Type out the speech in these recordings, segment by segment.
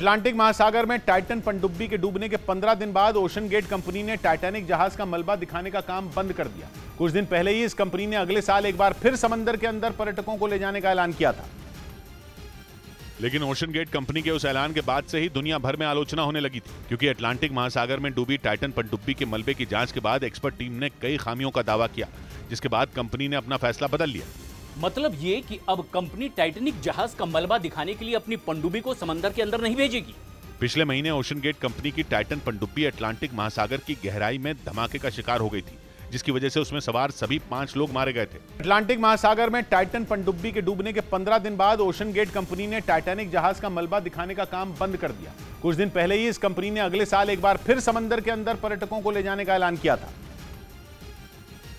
Atlantic महासागर में Titan पनडुब्बी के डूबने के 15 दिन बाद ओशन गेट कंपनी ने टाइटैनिक जहाज का मलबा दिखाने का काम बंद कर दिया। कुछ दिन पहले ही इस कंपनी ने अगले साल एक बार फिर समंदर के अंदर पर्यटकों को ले जाने का ऐलान किया था। लेकिन ओशन गेट कंपनी के उस ऐलान के बाद से ही दुनिया भर में आलोचना होने लगी थी, क्योंकि अटलांटिक महासागर में डूबी टाइटन पनडुब्बी के मलबे की जांच के बाद एक्सपर्ट टीम ने कई खामियों का दावा किया, जिसके बाद कंपनी ने अपना फैसला बदल लिया। मतलब ये कि अब कंपनी टाइटैनिक जहाज का मलबा दिखाने के लिए अपनी पनडुब्बी को समंदर के अंदर नहीं भेजेगी। पिछले महीने ओशन गेट कंपनी की टाइटन पनडुब्बी अटलांटिक महासागर की गहराई में धमाके का शिकार हो गई थी, जिसकी वजह से उसमें सवार सभी 5 लोग मारे गए थे। अटलांटिक महासागर में टाइटन पनडुब्बी के डूबने के 15 दिन बाद ओशन गेट कंपनी ने टाइटैनिक जहाज का मलबा दिखाने का काम बंद कर दिया। कुछ दिन पहले ही इस कंपनी ने अगले साल एक बार फिर समंदर के अंदर पर्यटकों को ले जाने का ऐलान किया था।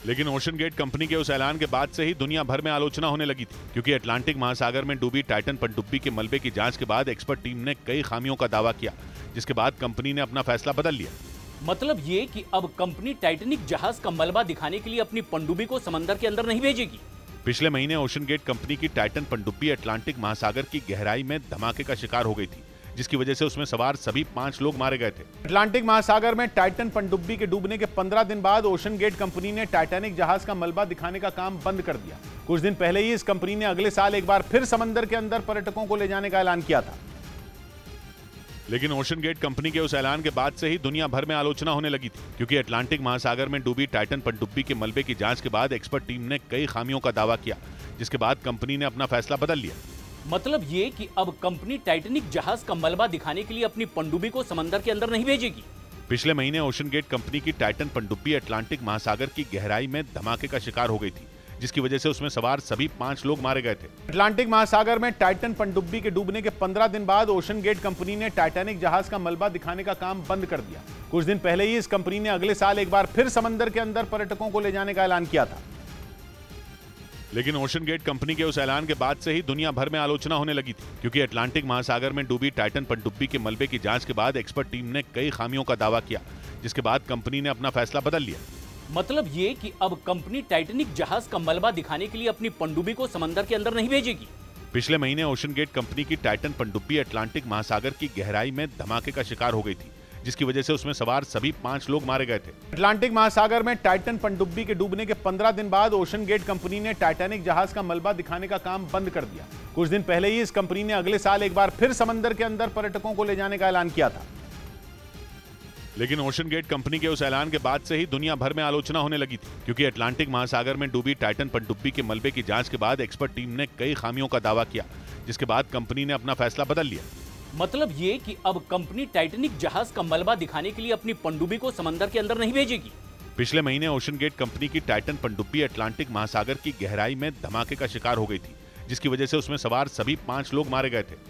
लेकिन ओशन गेट कंपनी के उस ऐलान के बाद से ही दुनिया भर में आलोचना होने लगी थी, क्योंकि अटलांटिक महासागर में डूबी टाइटन पनडुब्बी के मलबे की जांच के बाद एक्सपर्ट टीम ने कई खामियों का दावा किया, जिसके बाद कंपनी ने अपना फैसला बदल लिया। मतलब ये कि अब कंपनी टाइटैनिक जहाज का मलबा दिखाने के लिए अपनी पनडुब्बी को समंदर के अंदर नहीं भेजेगी। पिछले महीने ओशन गेट कंपनी की टाइटन पनडुब्बी अटलांटिक महासागर की गहराई में धमाके का शिकार हो गई थी, जिसकी वजह से उसमें सवार सभी 5 लोग मारे गए थे। अटलांटिक महासागर में टाइटन पनडुब्बी के डूबने के 15 दिन बाद ओशन गेट कंपनी ने टाइटैनिक जहाज का मलबा दिखाने का काम बंद कर दिया। कुछ दिन पहले ही इस कंपनी ने अगले साल एक बार फिर समंदर के अंदर पर्यटकों को ले जाने का ऐलान किया था। लेकिन ओशन गेट कंपनी के उस ऐलान के बाद से ही दुनिया भर में आलोचना होने लगी थी, क्योंकि अटलांटिक महासागर में डूबी टाइटन पनडुब्बी के मलबे की जांच के बाद एक्सपर्ट टीम ने कई खामियों का दावा किया, जिसके बाद कंपनी ने अपना फैसला बदल लिया। मतलब ये कि अब कंपनी टाइटैनिक जहाज का मलबा दिखाने के लिए अपनी पनडुब्बी को समंदर के अंदर नहीं भेजेगी। पिछले महीने ओशन गेट कंपनी की टाइटन पनडुब्बी अटलांटिक महासागर की गहराई में धमाके का शिकार हो गई थी, जिसकी वजह से उसमें सवार सभी 5 लोग मारे गए थे। अटलांटिक महासागर में टाइटन पनडुब्बी के डूबने के 15 दिन बाद ओशन गेट कंपनी ने टाइटैनिक जहाज का मलबा दिखाने का काम बंद कर दिया। कुछ दिन पहले ही इस कंपनी ने अगले साल एक बार फिर समंदर के अंदर पर्यटकों को ले जाने का ऐलान किया था। लेकिन ओशन गेट कंपनी के उस ऐलान के बाद से ही दुनिया भर में आलोचना होने लगी थी, क्योंकि अटलांटिक महासागर में डूबी टाइटन पनडुब्बी के मलबे की जांच के बाद एक्सपर्ट टीम ने कई खामियों का दावा किया, जिसके बाद कंपनी ने अपना फैसला बदल लिया। मतलब ये कि अब कंपनी टाइटैनिक जहाज का मलबा दिखाने के लिए अपनी पनडुब्बी को समंदर के अंदर नहीं भेजेगी। पिछले महीने ओशन गेट कंपनी की टाइटन पनडुब्बी अटलांटिक महासागर की गहराई में धमाके का शिकार हो गई थी, जिसकी वजह से उसमें सवार सभी 5 लोग मारे गए थे। अटलांटिक महासागर में टाइटन पनडुब्बी के डूबने के 15 दिन बाद ओशन गेट कंपनी ने टाइटैनिक जहाज का मलबा दिखाने का काम बंद कर दिया। कुछ दिन पहले ही इस कंपनी ने अगले साल एक बार फिर समंदर के अंदर पर्यटकों को ले जाने का ऐलान किया था। लेकिन ओशन गेट कंपनी के उस ऐलान के बाद से ही दुनिया भर में आलोचना होने लगी थी, क्योंकि अटलांटिक महासागर में डूबी टाइटन पनडुब्बी के मलबे की जांच के बाद एक्सपर्ट टीम ने कई खामियों का दावा किया, जिसके बाद कंपनी ने अपना फैसला बदल लिया। मतलब ये कि अब कंपनी टाइटैनिक जहाज का मलबा दिखाने के लिए अपनी पनडुब्बी को समंदर के अंदर नहीं भेजेगी। पिछले महीने ओशन गेट कंपनी की टाइटन पनडुब्बी अटलांटिक महासागर की गहराई में धमाके का शिकार हो गई थी, जिसकी वजह से उसमें सवार सभी 5 लोग मारे गए थे।